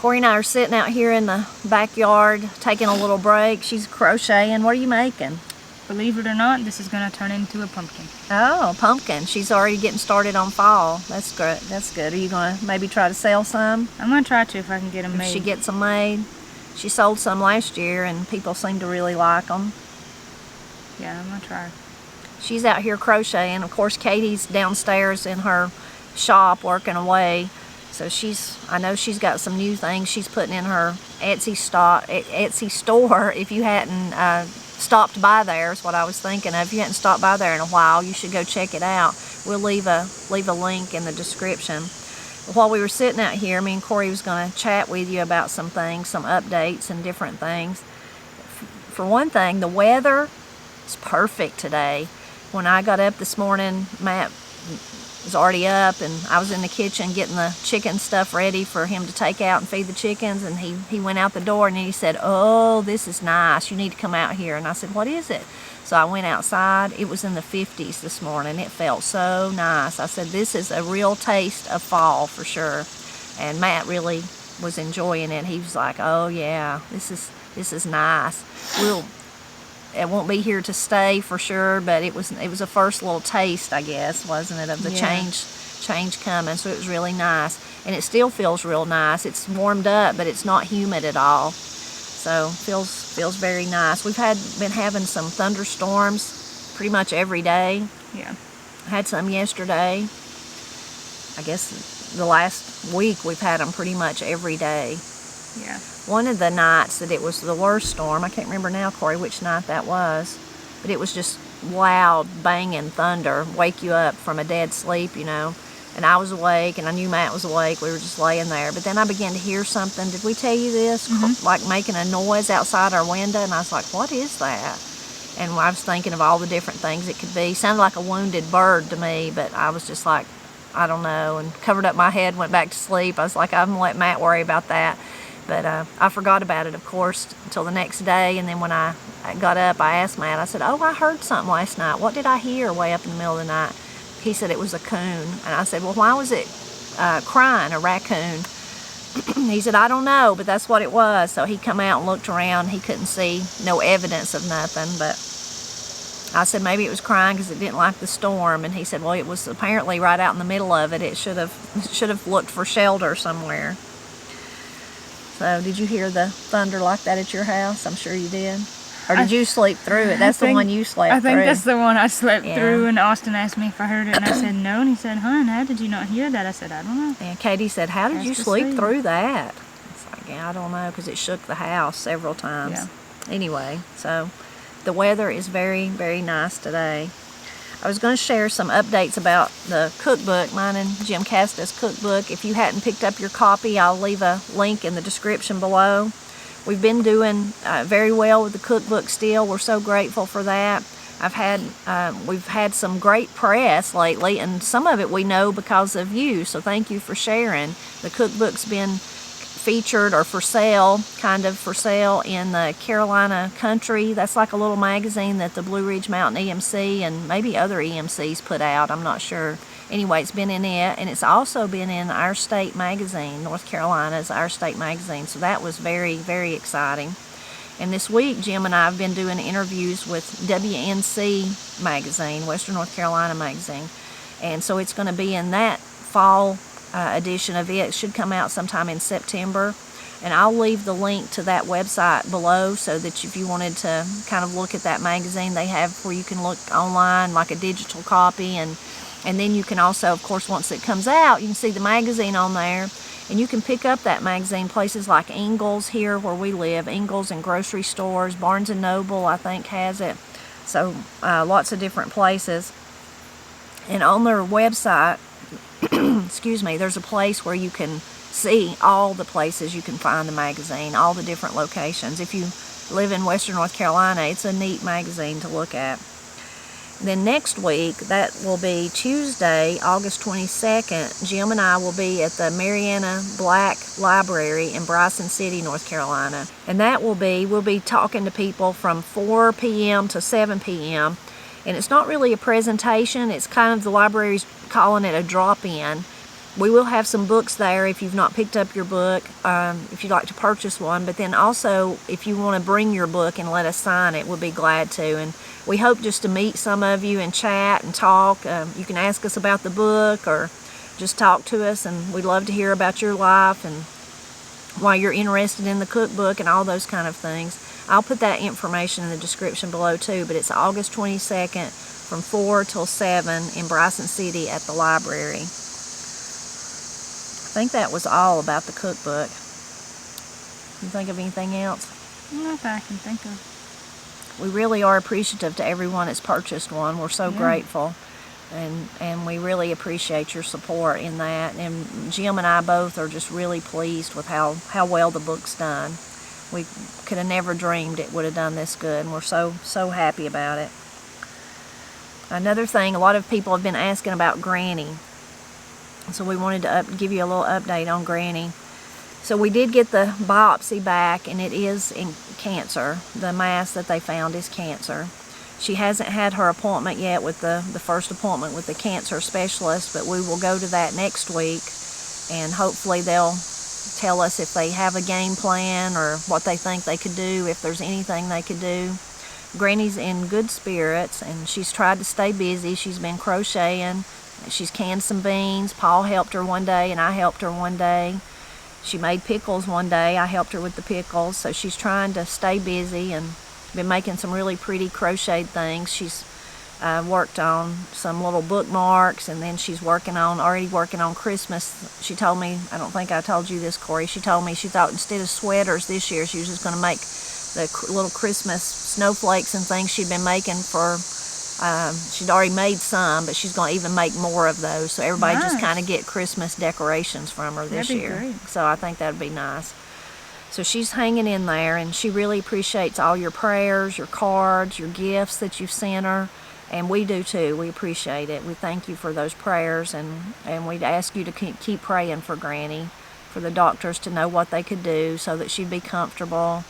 Corie and I are sitting out here in the backyard taking a little break. She's crocheting. What are you making? Believe it or not, this is going to turn into a pumpkin. Oh, pumpkin. She's already getting started on fall. That's great. That's good. Are you going to maybe try to sell some? I'm going to try to if I can get them made. If she gets them made. She sold some last year and people seem to really like them. Yeah, I'm going to try. She's out here crocheting. Of course, Katie's downstairs in her shop working away. So I know she's got some new things she's putting in her Etsy store. If you hadn't stopped by there, is what I was thinking of. If you hadn't stopped by there in a while, you should go check it out. We'll leave a link in the description. While we were sitting out here, me and Corie was going to chat with you about some things, some updates and different things. For one thing, the weather is perfect today. When I got up this morning, Matt was already up and I was in the kitchen getting the chicken stuff ready for him to take out and feed the chickens, and he went out the door and he said, "Oh, this is nice, you need to come out here." And I said, "What is it?" So I went outside. It was in the 50s this morning. It felt so nice. I said, "This is a real taste of fall for sure." And Matt really was enjoying it. He was like, "Oh yeah, this is nice." It won't be here to stay for sure, but it was a first little taste, I guess, wasn't it, of the change coming. So it was really nice, and it still feels real nice. It's warmed up, but it's not humid at all, so feels very nice. We've been having some thunderstorms pretty much every day. Yeah, had some yesterday. I guess the last week we've had them pretty much every day. Yeah. One of the nights that it was the worst storm, I can't remember now, Corie, which night that was, but it was just loud, banging thunder, wake you up from a dead sleep, you know. And I was awake, and I knew Matt was awake. We were just laying there. But then I began to hear something. Did we tell you this? Mm-hmm. Like making a noise outside our window, and I was like, "What is that?" And I was thinking of all the different things it could be. Sounded like a wounded bird to me, but I was just like, I don't know, and covered up my head, went back to sleep. I was like, I'm going to let Matt worry about that. But I forgot about it, of course, until the next day. And then when I got up, I asked Matt, I said, "Oh, I heard something last night. What did I hear way up in the middle of the night?" He said it was a coon. And I said, "Well, why was it crying, a raccoon?" He said, "I don't know, but that's what it was." So he come out and looked around. He couldn't see no evidence of nothing. But I said maybe it was crying because it didn't like the storm. And he said, "Well, it was apparently right out in the middle of it. It should have looked for shelter somewhere." So did you hear the thunder like that at your house? I'm sure you did. Or did you sleep through it? That's the one you slept through. I think that's the one I slept through, and Austin asked me if I heard it, and I said no, and he said, "Hon, how did you not hear that?" I said, "I don't know." And Katie said, "How did you sleep through that?" It's like, yeah, I don't know, because it shook the house several times. Yeah. Anyway, so the weather is very, very nice today. I was going to share some updates about the cookbook, mine and Jim Casta's cookbook. If you hadn't picked up your copy, I'll leave a link in the description below. We've been doing very well with the cookbook still. We're so grateful for that. We've had some great press lately, and some of it we know because of you, so thank you for sharing. The cookbook's been featured or for sale in the Carolina Country. That's like a little magazine that the Blue Ridge Mountain EMC and maybe other EMCs put out, I'm not sure. Anyway, it's been in it, and it's also been in Our State magazine, North Carolina's Our State magazine, so that was very, very exciting. And this week, Jim and I have been doing interviews with WNC magazine, Western North Carolina magazine, and so it's going to be in that fall edition of it. It should come out sometime in September, and I'll leave the link to that website below so that if you wanted to kind of look at that magazine, they have where you can look online like a digital copy, and then you can also, of course, once it comes out, you can see the magazine on there, and you can pick up that magazine places like Ingles here where we live, Ingles and grocery stores, Barnes & Noble I think has it, so lots of different places. And on their website, excuse me, there's a place where you can see all the places you can find the magazine, all the different locations. If you live in Western North Carolina, it's a neat magazine to look at. Then next week, that will be Tuesday, August 22nd, Jim and I will be at the Marianna Black Library in Bryson City, North Carolina. And we'll be talking to people from 4 p.m. to 7 p.m. And it's not really a presentation, it's kind of, the library's calling it a drop-in. we will have some books there if you've not picked up your book, if you'd like to purchase one. But then also, if you want to bring your book and let us sign it, we'll be glad to. And we hope just to meet some of you and chat and talk. You can ask us about the book or just talk to us, and we'd love to hear about your life and why you're interested in the cookbook and all those kind of things. I'll put that information in the description below too, but it's August 22nd from 4 till 7 in Bryson City at the library. I think that was all about the cookbook. You think of anything else? Not that I can think of. We really are appreciative to everyone that's purchased one. We're so grateful. And we really appreciate your support in that. And Jim and I both are just really pleased with how well the book's done. We could have never dreamed it would have done this good, and we're so happy about it. Another thing, a lot of people have been asking about Granny. So we wanted to give you a little update on Granny. So we did get the biopsy back, and it is in cancer. The mass that they found is cancer. She hasn't had her appointment yet with the first appointment with the cancer specialist, but we will go to that next week, and hopefully they'll tell us if they have a game plan or what they think they could do, if there's anything they could do. Granny's in good spirits, and she's tried to stay busy. She's been crocheting. She's canned some beans. Paul helped her one day, and I helped her one day. She made pickles one day. I helped her with the pickles. So she's trying to stay busy and been making some really pretty crocheted things. She's worked on some little bookmarks, and then she's already working on Christmas. She told me, I don't think I told you this, Corie, she told me she thought instead of sweaters this year, she was just going to make the little Christmas snowflakes and things she'd been making for, she'd already made some, but she's going to even make more of those. So everybody just kind of get Christmas decorations from her this year. Great. So I think that'd be nice. So she's hanging in there, and she really appreciates all your prayers, your cards, your gifts that you've sent her. And we do too. We appreciate it. We thank you for those prayers, and we'd ask you to keep praying for Granny, for the doctors to know what they could do so that she'd be comfortable.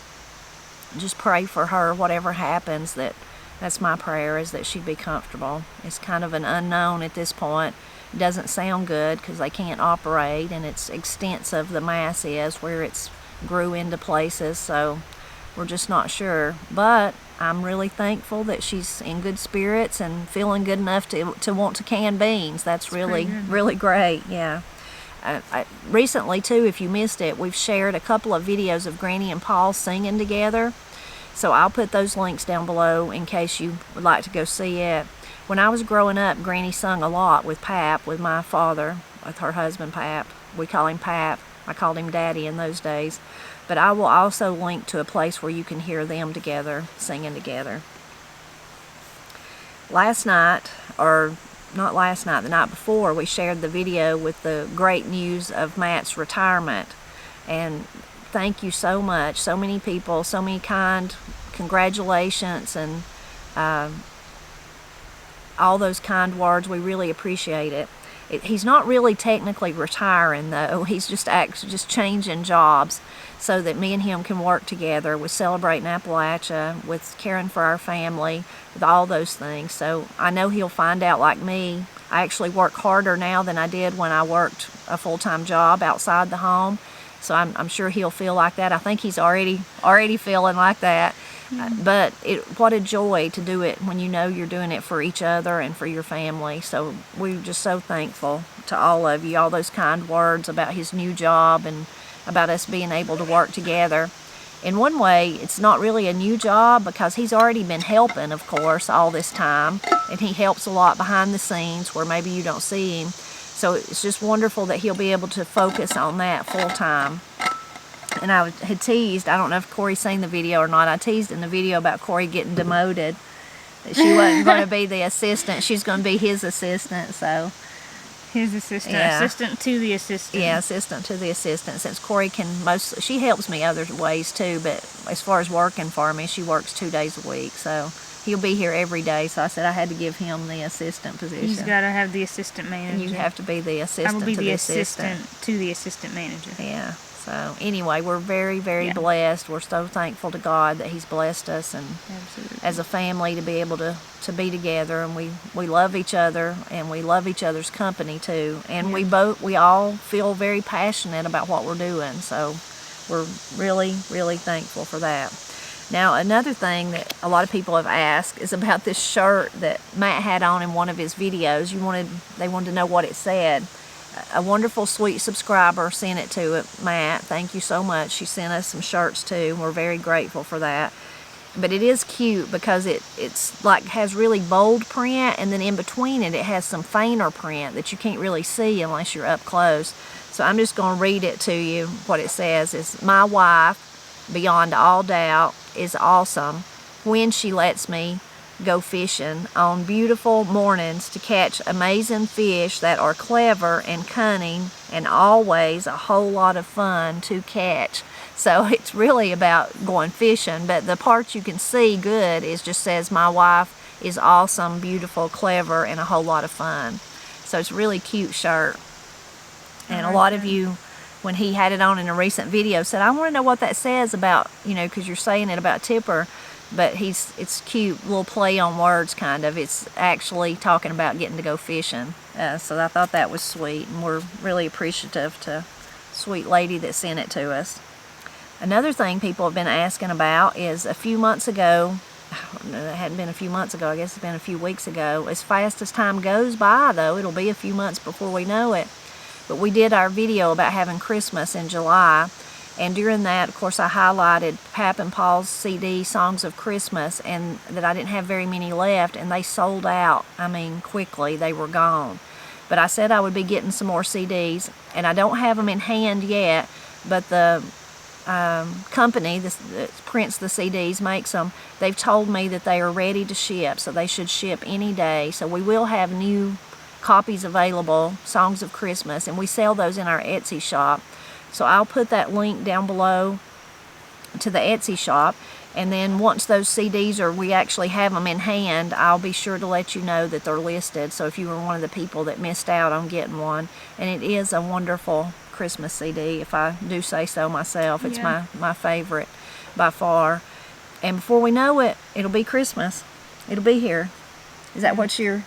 Just pray for her, whatever happens, that's my prayer, is that she'd be comfortable. It's kind of an unknown at this point. It doesn't sound good because they can't operate, and it's extensive, the mass is, where it's grew into places, so we're just not sure. But I'm really thankful that she's in good spirits and feeling good enough to want to can beans. That's really great. Yeah. Recently too, if you missed it, we've shared a couple of videos of Granny and Paul singing together. So I'll put those links down below in case you would like to go see it. When I was growing up, Granny sung a lot with Pap, with my father, with her husband Pap. We call him Pap. I called him Daddy in those days. But I will also link to a place where you can hear them together, singing together. Last night, or not last night, the night before, we shared the video with the great news of Matt's retirement. And thank you so much. So many people, so many kind congratulations, and all those kind words. We really appreciate it. He's not really technically retiring, though. He's just changing jobs so that me and him can work together with celebrating Appalachia, with caring for our family, with all those things. So I know he'll find out, like me, I actually work harder now than I did when I worked a full-time job outside the home. So I'm sure he'll feel like that. I think he's already feeling like that. But what a joy to do it when you know you're doing it for each other and for your family. So we're just so thankful to all of you, all those kind words about his new job and about us being able to work together. In one way, it's not really a new job because he's already been helping, of course, all this time. And he helps a lot behind the scenes where maybe you don't see him. So it's just wonderful that he'll be able to focus on that full time. And I had teased, I don't know if Corie's seen the video or not, I teased in the video about Corie getting demoted. That she wasn't going to be the assistant, she's going to be his assistant, so. His assistant, assistant to the assistant. Yeah, assistant to the assistant, since Corie can she helps me other ways too, but as far as working for me, she works 2 days a week, so he'll be here every day, so I said I had to give him the assistant position. He's got to have the assistant manager. And you have to be the assistant to the assistant. I will be the assistant to the assistant manager. Yeah. So anyway, we're very, very blessed. We're so thankful to God that He's blessed us, and as a family to be able to be together, and we love each other, and we love each other's company too. And we all feel very passionate about what we're doing. So we're really, really thankful for that. Now, another thing that a lot of people have asked is about this shirt that Matt had on in one of his videos. They wanted to know what it said. A wonderful, sweet subscriber sent it to it, Matt. Thank you so much. She sent us some shirts too. We're very grateful for that. But it is cute because it's like has really bold print, and then in between it has some fainter print that you can't really see unless you're up close. So I'm just going to read it to you. What it says is, "My wife, beyond all doubt, is awesome when she lets me go fishing on beautiful mornings to catch amazing fish that are clever and cunning and always a whole lot of fun to catch." So it's really about going fishing, but the part you can see good is just says, "My wife is awesome, beautiful, clever, and a whole lot of fun." So it's a really cute shirt. And a lot of you, when he had it on in a recent video, said, "I want to know what that says about, because you're saying it about Tipper." But it's cute, little play on words kind of. It's actually talking about getting to go fishing. So I thought that was sweet, and we're really appreciative to sweet lady that sent it to us. Another thing people have been asking about is a few months ago, it hadn't been a few months ago, I guess it's been a few weeks ago. As fast as time goes by though, it'll be a few months before we know it. But we did our video about having Christmas in July. And during that, of course, I highlighted Pap and Paul's CD, Songs of Christmas, and that I didn't have very many left, and they sold out. I mean, quickly, they were gone. But I said I would be getting some more CDs, and I don't have them in hand yet, but the company that prints the CDs, makes them, they've told me that they are ready to ship, so they should ship any day. So we will have new copies available, Songs of Christmas, and we sell those in our Etsy shop. So I'll put that link down below to the Etsy shop, and then once those CDs we actually have them in hand, I'll be sure to let you know that they're listed. So if you were one of the people that missed out on getting one, and it is a wonderful Christmas CD, if I do say so myself. It's my favorite by far. And before we know it, it'll be Christmas. It'll be here. Is that what you're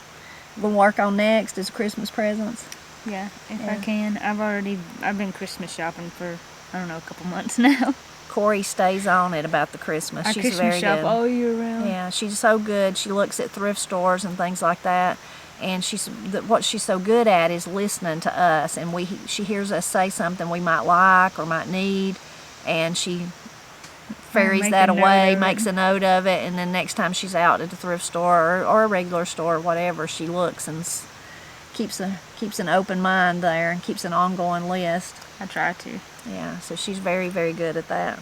going to work on next, is Christmas presents? Yeah, if I can. I've been Christmas shopping for, I don't know, a couple months now. Corie stays on it about the Christmas. I She's Christmas very shop good. all year round. Yeah, she's so good. She looks at thrift stores and things like that. And what she's so good at is listening to us. And she hears us say something we might like or might need, and she ferries that away, makes a note of it, and then next time she's out at the thrift store or a regular store or whatever, she looks and keeps an open mind there and keeps an ongoing list. I try to. Yeah, so she's very, very good at that.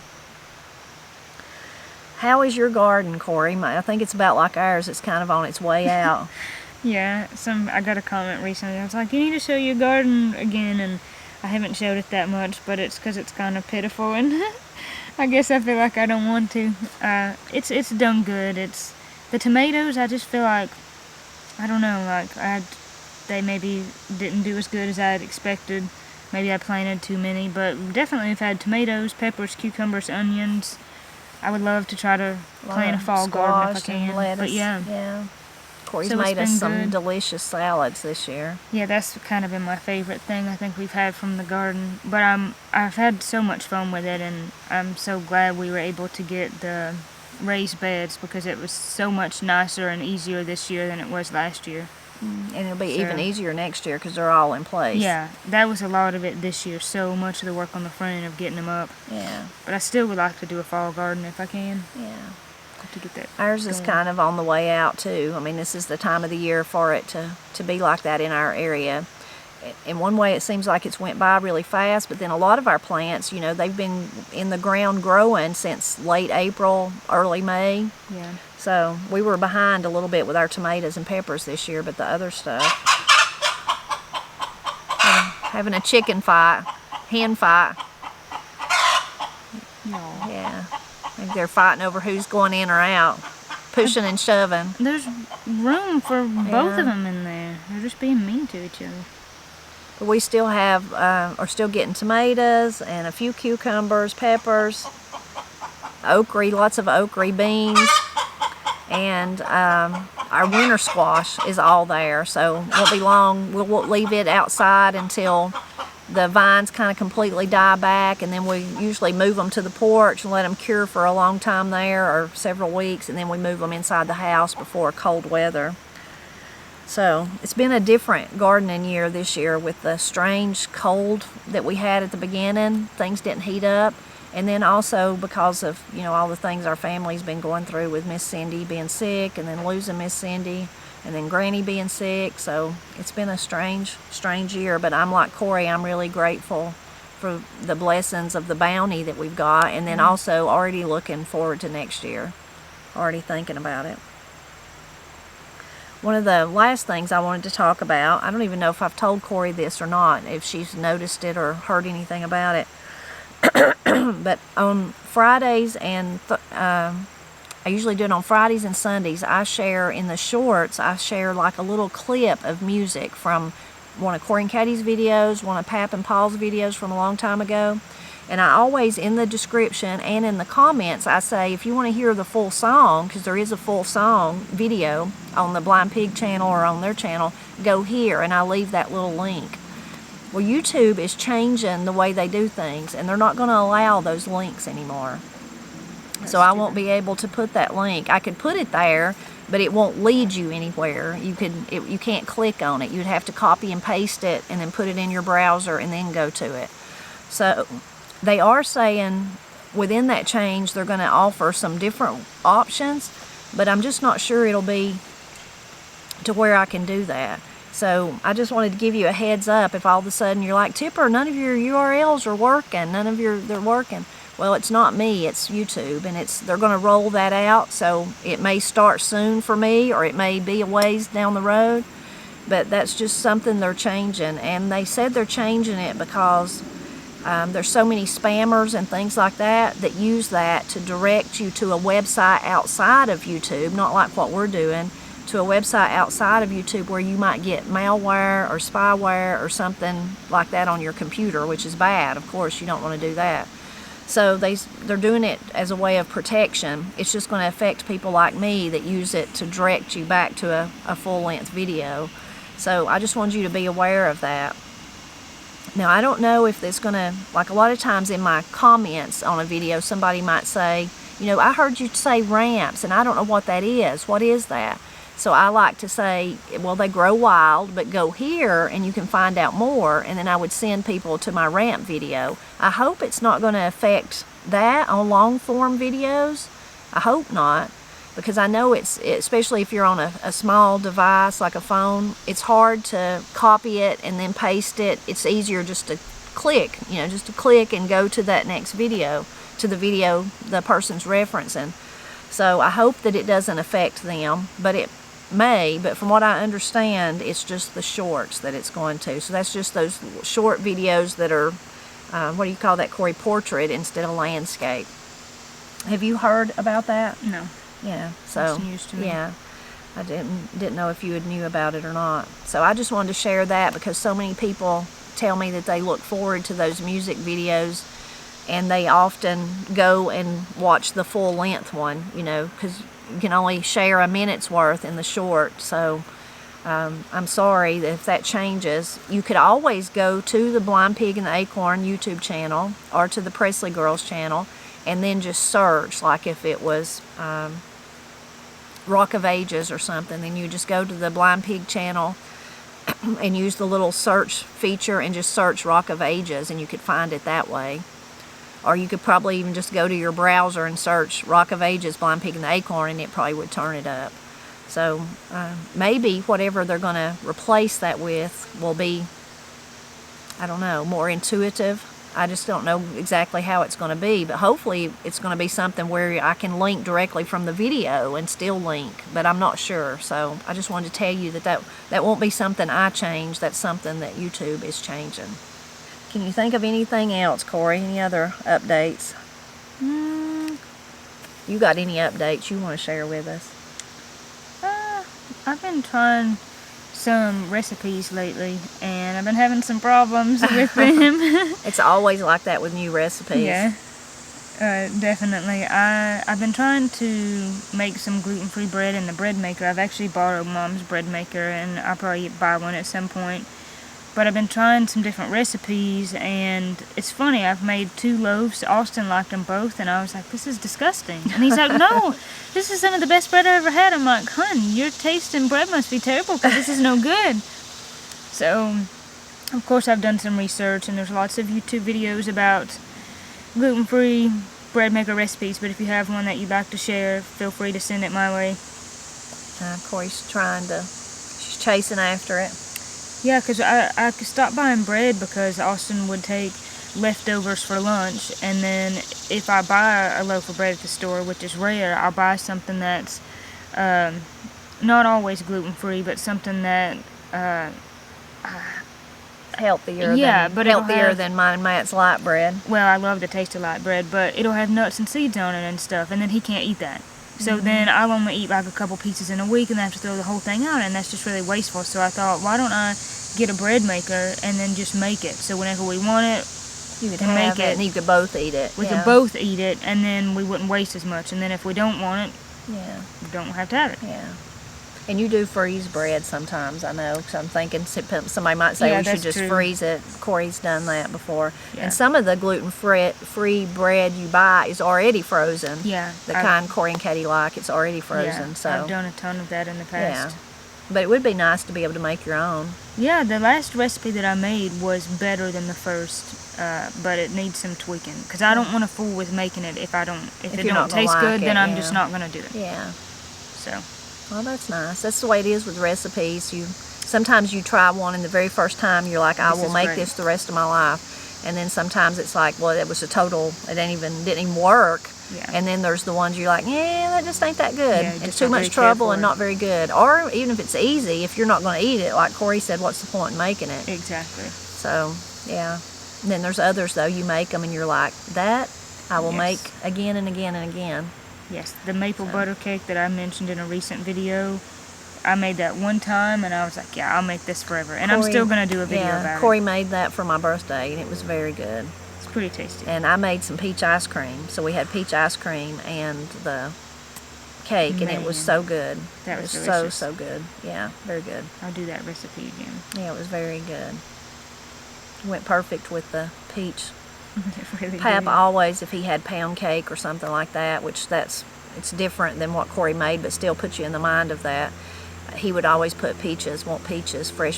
How is your garden, Corie? I think it's about like ours. It's kind of on its way out. Yeah, I got a comment recently. I was like, "You need to show your garden again," and I haven't showed it that much, but it's because it's kind of pitiful, and I guess I feel like I don't want to. It's done good. It's the tomatoes. I just feel like, I don't know, like they maybe didn't do as good as I had expected. Maybe I planted too many, but definitely I've had tomatoes, peppers, cucumbers, onions. I would love to try to plant a fall garden if I can. Lettuce. But yeah. Corey's made us some delicious salads this year. Yeah, that's kind of been my favorite thing I think we've had from the garden. But I've had so much fun with it, and I'm so glad we were able to get the raised beds, because it was so much nicer and easier this year than it was last year. And it'll be even easier next year because they're all in place. Yeah, that was a lot of it this year. So much of the work on the front end of getting them up. Yeah. But I still would like to do a fall garden if I can. Yeah. To get that Ours is kind of on the way out too. I mean, this is the time of the year for it to be like that in our area. In one way, it seems like it's went by really fast, but then a lot of our plants, they've been in the ground growing since late April, early May. Yeah. So we were behind a little bit with our tomatoes and peppers this year, but the other stuff. Having a chicken fight, hen fight. No. Yeah. I think they're fighting over who's going in or out, pushing and shoving. There's room for both of them in there. They're just being mean to each other. But we still have, are still getting tomatoes and a few cucumbers, peppers, okra, lots of okra beans, and our winter squash is all there. So won't be long. We'll leave it outside until the vines kind of completely die back, and then we usually move them to the porch and let them cure for a long time there, or several weeks, and then we move them inside the house before cold weather. So it's been a different gardening year this year with the strange cold that we had at the beginning. Things didn't heat up, and then also because of, you know, all the things our family's been going through with Miss Cindy being sick, and then losing Miss Cindy, and then Granny being sick. So it's been a strange year, but I'm like Corie, I'm really grateful for the blessings of the bounty that we've got, and then also already looking forward to next year, already thinking about it. One of the last things I wanted to talk about, I don't even know if I've told Corie this or not, if she's noticed it or heard anything about it, but on Fridays and I usually do it on Fridays and Sundays. I share in the shorts, I share like a little clip of music from one of Corie and Katie's videos, one of Pap and Paul's videos from a long time ago. And I always, in the description and in the comments, I say, if you want to hear the full song, because there is a full song video on the Blind Pig channel or on their channel, go here, and I leave that little link. Well, YouTube is changing the way they do things, and they're not going to allow those links anymore. So I won't be able to put that link. I could put it there, but it won't lead you anywhere. You can't click on it. You'd have to copy and paste it and then put it in your browser and then go to it. So they are saying within that change they're going to offer some different options, but I'm just not sure it'll be to where I can do that. So I just wanted to give you a heads up if all of a sudden you're like, Tipper, none of your URLs are working, they're working. Well, it's not me, it's YouTube, and they're going to roll that out, so it may start soon for me, or it may be a ways down the road, but that's just something they're changing. And they said they're changing it because there's so many spammers and things like that that use that to direct you to a website outside of YouTube, not like what we're doing, to a website outside of YouTube where you might get malware or spyware or something like that on your computer, which is bad. Of course, you don't want to do that. So they're doing it as a way of protection. It's just going to affect people like me that use it to direct you back to a full-length video. So I just wanted you to be aware of that. Now, I don't know if it's going to, like a lot of times in my comments on a video, somebody might say, you know, I heard you say ramps, and I don't know what that is. What is that? So I like to say, well, they grow wild, but go here and you can find out more. And then I would send people to my ramp video. I hope it's not going to affect that on long form videos. I hope not, because I know especially if you're on a small device like a phone, it's hard to copy it and then paste it. It's easier just to click, just to click and go to that next video, to the video the person's referencing. So I hope that it doesn't affect them, but it may. But from what I understand, it's just the shorts that it's going to. So that's just those short videos that are, what do you call that, Corie, portrait instead of landscape. Have you heard about that? No. Yeah. So it's news to me. Yeah, I didn't know if you had knew about it or not. So I just wanted to share that because so many people tell me that they look forward to those music videos, and they often go and watch the full length one, because you can only share a minute's worth in the short. So I'm sorry if that changes. You could always go to the Blind Pig and the Acorn YouTube channel or to the Pressley Girls channel and then just search, like if it was Rock of Ages or something, then you just go to the Blind Pig channel and use the little search feature and just search Rock of Ages, and you could find it that way. Or you could probably even just go to your browser and search Rock of Ages, Blind Pig and the Acorn, and it probably would turn it up. So maybe whatever they're going to replace that with will be, I don't know, more intuitive. I just don't know exactly how it's going to be, but hopefully it's going to be something where I can link directly from the video and still link, but I'm not sure. So I just wanted to tell you that won't be something I change. That's something that YouTube is changing. Can you think of anything else, Corie? Any other updates? You got any updates you want to share with us? I've been trying some recipes lately, and I've been having some problems with them. It's always like that with new recipes. Yeah, definitely. I've been trying to make some gluten-free bread in the bread maker. I've actually borrowed Mom's bread maker, and I'll probably buy one at some point. But I've been trying some different recipes, and it's funny, I've made 2 loaves. Austin liked them both, and I was like, this is disgusting. And he's like, no, this is some of the best bread I ever had. I'm like, hun, your taste in bread must be terrible because this is no good. So, of course, I've done some research, and there's lots of YouTube videos about gluten-free bread maker recipes, but if you have one that you'd like to share, feel free to send it my way. Corey's she's chasing after it. Yeah, because I could stop buying bread because Austin would take leftovers for lunch, and then if I buy a loaf of bread at the store, which is rare, I'll buy something that's not always gluten-free, but something that healthier than mine and Matt's light bread. Well, I love the taste of light bread, but it'll have nuts and seeds on it and stuff, and then he can't eat that. So then I'll only eat like a couple pieces in a week, and I have to throw the whole thing out, and that's just really wasteful. So I thought, why don't I get a bread maker and then just make it? So whenever we want it, you could make it, and you could both eat it. We could both eat it, and then we wouldn't waste as much. And then if we don't want it, we don't have to have it. Yeah. And you do freeze bread sometimes, I know, because I'm thinking somebody might say we should just freeze it. Corey's done that before. Yeah. And some of the gluten-free bread you buy is already frozen. Yeah. The kind Corie and Katie like, it's already frozen. Yeah, so I've done a ton of that in the past. Yeah. But it would be nice to be able to make your own. Yeah, the last recipe that I made was better than the first, but it needs some tweaking. Because I don't want to fool with making it if it don't taste good, then I'm just not going to do it. Yeah. So. Well, that's nice. That's the way it is with recipes. Sometimes you try one, and the very first time you're like, I will make this the rest of my life. And then sometimes it's like, well, it was a total, didn't even work. Yeah. And then there's the ones you're like, yeah, that just ain't that good. Yeah, it's too much trouble and not very good. Or even if it's easy, if you're not going to eat it, like Corie said, what's the point in making it? Exactly. So, yeah. And then there's others, though, you make them and you're like, that I will make again and again and again. Yes, the maple butter cake that I mentioned in a recent video, I made that one time, and I was like, yeah, I'll make this forever. And I'm still going to do a video about it. Corie made that for my birthday, and it was very good. It's pretty tasty. And I made some peach ice cream. So we had peach ice cream and the cake, and it was so good. That was delicious. So good. Yeah, very good. I'll do that recipe again. Yeah, it was very good. Went perfect with the peach. Really Pap always, if he had pound cake or something like that, which it's different than what Corie made, but still puts you in the mind of that. He would always put fresh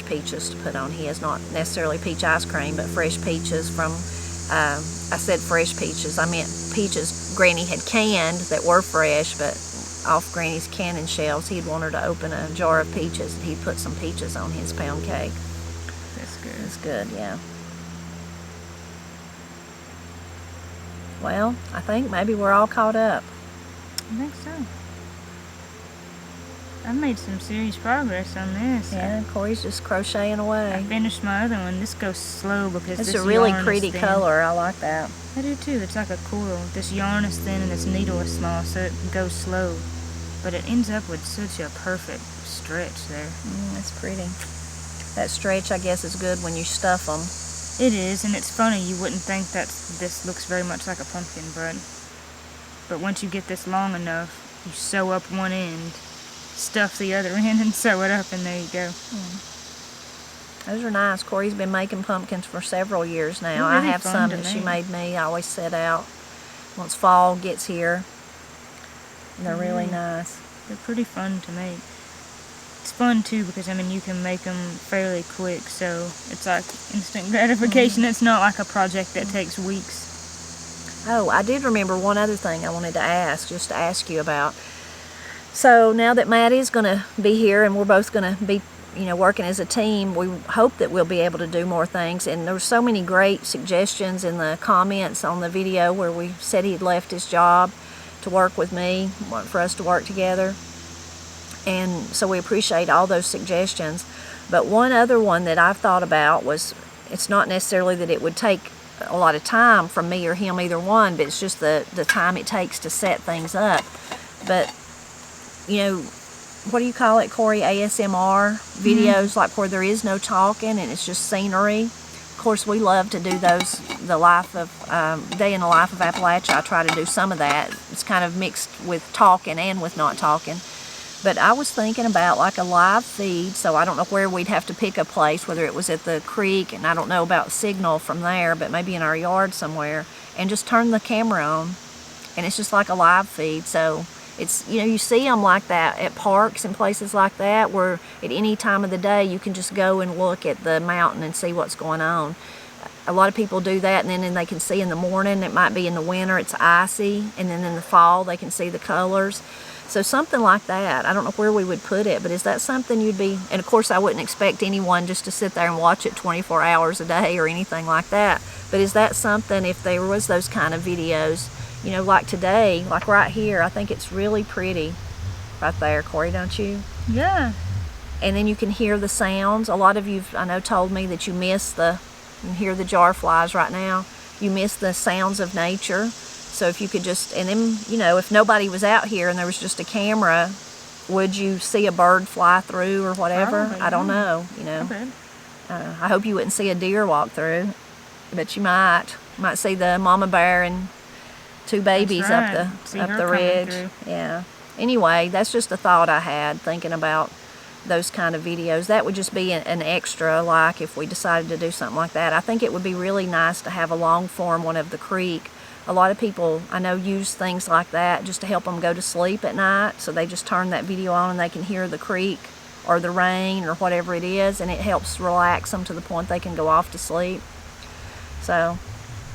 peaches to put on his, not necessarily peach ice cream, but fresh peaches from, I said fresh peaches, I meant peaches Granny had canned that were fresh, but off Granny's canning shelves, he'd want her to open a jar of peaches, and he'd put some peaches on his pound cake. That's good. It's good, yeah. Well, I think maybe we're all caught up. I think so. I've made some serious progress on this. Yeah, Corey's just crocheting away. I finished my other one. This goes slow because it's a really pretty color. I like that. I do too. It's like a coral. This yarn is thin and this needle is small, so it goes slow. But it ends up with such a perfect stretch there. That's pretty. That stretch, I guess, is good when you stuff them. It is, and it's funny, you wouldn't think that this looks very much like a pumpkin, but once you get this long enough, you sew up one end, stuff the other end, and sew it up, and there you go. Those are nice. Corie's been making pumpkins for several years now. Really I have some that she made me. I always set out once fall gets here. And they're really nice. They're pretty fun to make. It's fun too because you can make them fairly quick, so it's like instant gratification. It's not like a project that takes weeks. Oh, I did remember one other thing I wanted to ask you about. So now that Maddie's going to be here and we're both going to be working as a team, we hope that we'll be able to do more things. And there were so many great suggestions in the comments on the video where we said he'd left his job to work with me, for us to work together. And so we appreciate all those suggestions. But one other one that I've thought about was, it's not necessarily that it would take a lot of time from me or him, either one, but it's just the time it takes to set things up. But, what do you call it, Corie, ASMR videos, like where there is no talking and it's just scenery. Of course, we love to do those, the life of, day in the life of Appalachia. I try to do some of that. It's kind of mixed with talking and with not talking. But I was thinking about like a live feed, so I don't know where we'd have to pick a place, whether it was at the creek, and I don't know about signal from there, but maybe in our yard somewhere, and just turn the camera on, and it's just like a live feed. So it's, you know, you see them like that at parks and places like that, where at any time of the day you can just go and look at the mountain and see what's going on. A lot of people do that, and then they can see in the morning. It might be in the winter, it's icy, and then in the fall they can see the colors. So something like that. I don't know where we would put it, but is that something you'd be, and of course I wouldn't expect anyone just to sit there and watch it 24 hours a day or anything like that, but is that something, if there was those kind of videos, you know, like today, like right here, I think it's really pretty right there, Corie, don't you? Yeah. And then you can hear the sounds. A lot of you, I know, told me that you miss the, you can hear the jar flies right now, you miss the sounds of nature. So if you could just, and then, you know, if nobody was out here and there was just a camera, would you see a bird fly through or whatever? Probably, I don't know, you know. Okay. I hope you wouldn't see a deer walk through, but you might. You might see the mama bear and two babies right. up See the her ridge. coming Yeah. Anyway, that's just a thought I had thinking about those kind of videos. That would just be an extra, like if we decided to do something like that. I think it would be really nice to have a long form one of the creek. A lot of people I know use things like that just to help them go to sleep at night. So they just turn that video on and they can hear the creek or the rain or whatever it is, and it helps relax them to the point they can go off to sleep. So,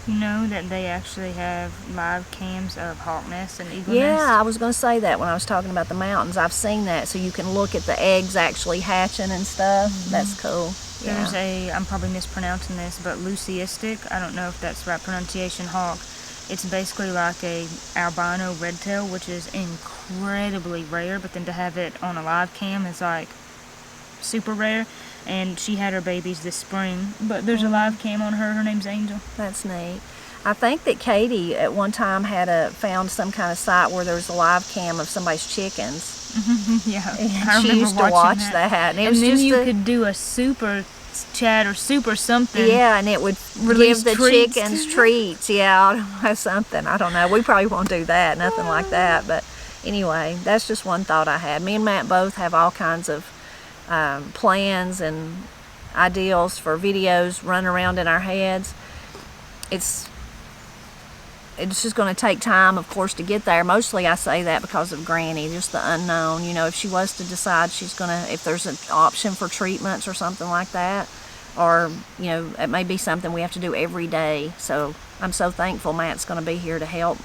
You know that they actually have live cams of hawk nests and eagle yeah, nests? I was going to say that when I was talking about the mountains. I've seen that, so you can look at the eggs actually hatching and stuff. That's cool. There's Yeah. I'm probably mispronouncing this, but leucistic, I don't know if that's the right pronunciation, hawk. It's basically like a albino redtail, which is incredibly rare, but then to have it on a live cam is like super rare. And she had her babies this spring, but there's a live cam on her. Her name's Angel. That's neat. I think that Katie at one time had found some kind of site where there was a live cam of somebody's chickens. Yeah, And I she remember used to watching watch that. that. And it And was then just you could do a super chat or super something. yeah, and it would Release give the treats. chickens treats. Yeah, or something. I don't know. We probably won't do that. Nothing like that. But anyway, that's just one thought I had. Me and Matt both have all kinds of plans and ideals for videos running around in our heads. It's just going to take time, of course, to get there. Mostly I say that because of Granny, just the unknown. You know, if she was to decide she's going to, if there's an option for treatments or something like that, or, you know, it may be something we have to do every day. So I'm so thankful Matt's going to be here to help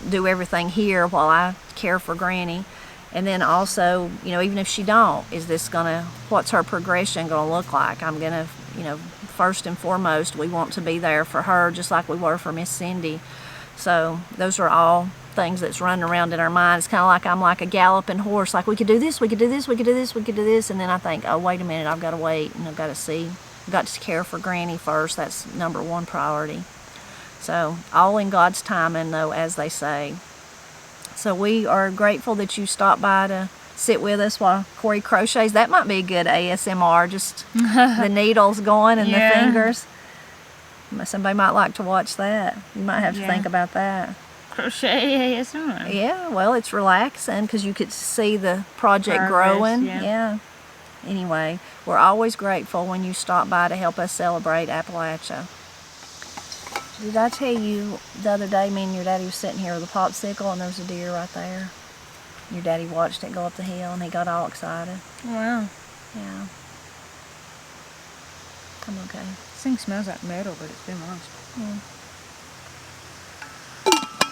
do everything here while I care for Granny. And then also, you know, even if she don't, what's her progression going to look like? I'm going to, you know, first and foremost, we want to be there for her just like we were for Miss Cindy. So those are all things that's running around in our mind. It's kind of like I'm like a galloping horse. Like we could do this, we could do this, we could do this, we could do this. And then I think, oh, wait a minute, I've got to wait and I've got to see. I've got to care for Granny first. That's number one priority. So all in God's timing, though, as they say. So we are grateful that you stopped by to sit with us while Corie crochets. That might be a good ASMR, just the needles going and Yeah. the fingers. Somebody might like to watch that. You might have to Yeah. think about that. Crochet ASMR. Yeah, well, it's relaxing because you could see the project Progress, growing. yeah. Anyway, we're always grateful when you stop by to help us celebrate Appalachia. Did I tell you the other day, me and your daddy was sitting here with a popsicle and there was a deer right there? Your daddy watched it go up the hill and he got all excited. Wow. Yeah. I'm okay. This thing smells like metal, but it's been washed. Yeah.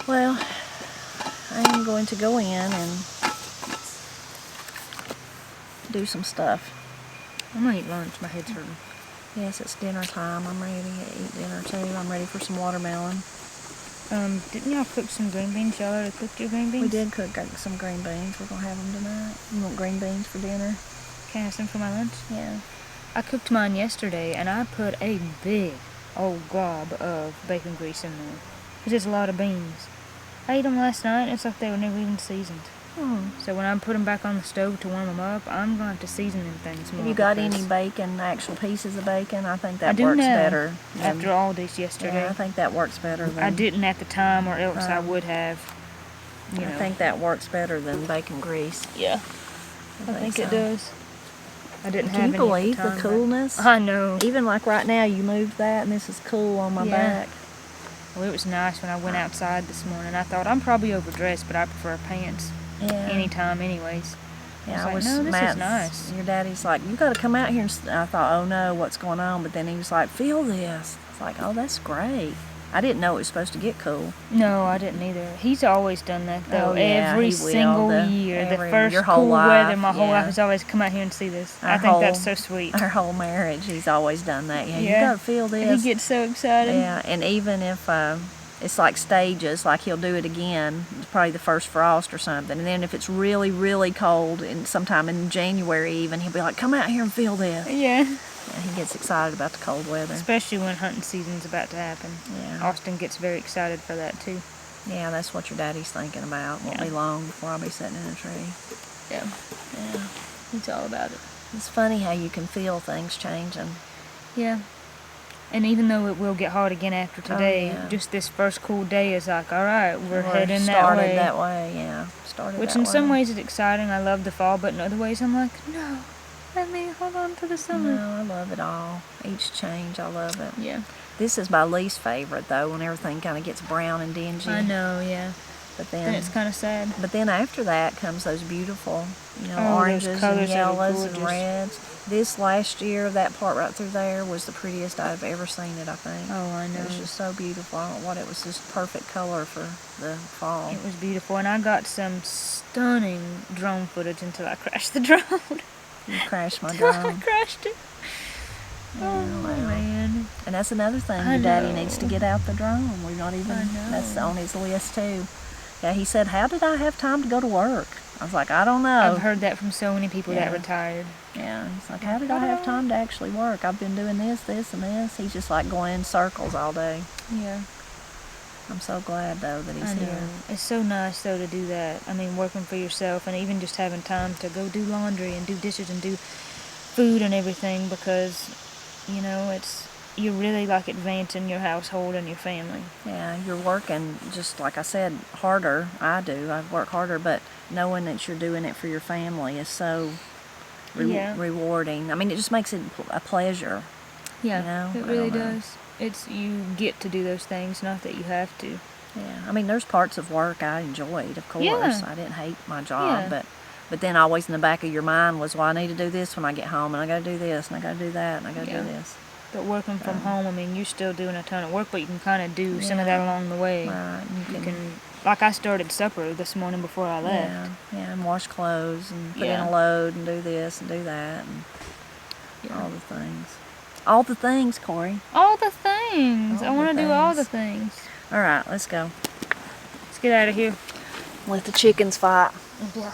Well, I am going to go in and do some stuff. I'm gonna eat lunch. My head's hurting. Yes, it's dinner time. I'm ready to eat dinner too. I'm ready for some watermelon. Didn't y'all cook some green beans? Y'all already cooked your green beans? We did cook some green beans. We're going to have them tonight. You want green beans for dinner? Can I have some for my lunch? Yeah. I cooked mine yesterday, and I put a big old glob of bacon grease in there. Because it's a lot of beans. I ate them last night, and it's like they were never even seasoned. So when I put them back on the stove to warm them up, I'm going to have to season them things more. Have you got any bacon, actual pieces of bacon? I think that I do works now, better. After all this yesterday. Yeah, I think that works better than... I didn't at the time, or else I would have. I think that works better than bacon grease. Yeah, I think it does. I didn't have Can any you believe at the the time, coolness? I know. Even like right now, you moved that, and this is cool on my back. Well, it was nice when I went outside this morning. I thought I'm probably overdressed, but I prefer pants anytime, anyways. Yeah, I was like, no, this is nice. Your daddy's like, you got to come out here. And I thought, oh no, what's going on? But then he was like, feel this. I was like, oh, that's great. I didn't know it was supposed to get cool. No, I didn't either. He's always done that, though. Oh, yeah, every single year. The first cool weather, my whole life is always come out here and see this. I think that's so sweet. Our whole marriage, he's always done that. Yeah, you got to feel this. He gets so excited. Yeah, and even if it's like stages, like he'll do it again, it's probably the first frost or something. And then if it's really, really cold, and sometime in January even, he'll be like, come out here and feel this. Yeah. Yeah, he gets excited about the cold weather. Especially when hunting season's about to happen. Yeah. Austin gets very excited for that, too. Yeah, that's what your daddy's thinking about. Won't be long before I'll be sitting in a tree. Yeah. Yeah. He's all about it. It's funny how you can feel things changing. Yeah. And even though it will get hot again after today, just this first cool day is like, all right, we're heading that way. Started that way, yeah. Which in some ways is exciting. I love the fall, but in other ways I'm like, no. Let me hold on to the summer. No, I love it all. Each change, I love it. Yeah. This is my least favorite, though, when everything kind of gets brown and dingy. I know, yeah. But then it's kind of sad. But then after that comes those beautiful, oranges and yellows and reds. This last year, that part right through there was the prettiest I've ever seen it, I think. Oh, I know. It was just so beautiful. I don't know what, it was just perfect color for the fall. It was beautiful, and I got some stunning drone footage until I crashed the drone. You crashed my drone. I crashed it. Oh, man. And that's another thing. Your daddy needs to get out the drone. We're not even, that's on his list too. Yeah, he said, how did I have time to go to work? I was like, I don't know. I've heard that from so many people that retired. Yeah, he's like, how did I have time to actually work? I've been doing this, this, and this. He's just like going in circles all day. Yeah. I'm so glad, though, that he's here. It's so nice, though, to do that. I mean, working for yourself and even just having time to go do laundry and do dishes and do food and everything because, you're really, like, advancing your household and your family. Yeah, you're working, just like I said, harder. I do. I work harder, but knowing that you're doing it for your family is so rewarding. I mean, it just makes it a pleasure. Yeah, it really does. You get to do those things, not that you have to. Yeah, I mean, there's parts of work I enjoyed, of course. Yeah. I didn't hate my job, but then always in the back of your mind was, well, I need to do this when I get home, and I got to do this, and I got to do that, and I got to do this. But working from home, I mean, you're still doing a ton of work, but you can kind of do some of that along the way. Right. You can, like I started supper this morning before I left. Yeah, and wash clothes, and put in a load, and do this, and do that, and all the things. All the things, Corie. All the things. I want to do all the things. All right, let's go. Let's get out of here. Let the chickens fight. Yeah.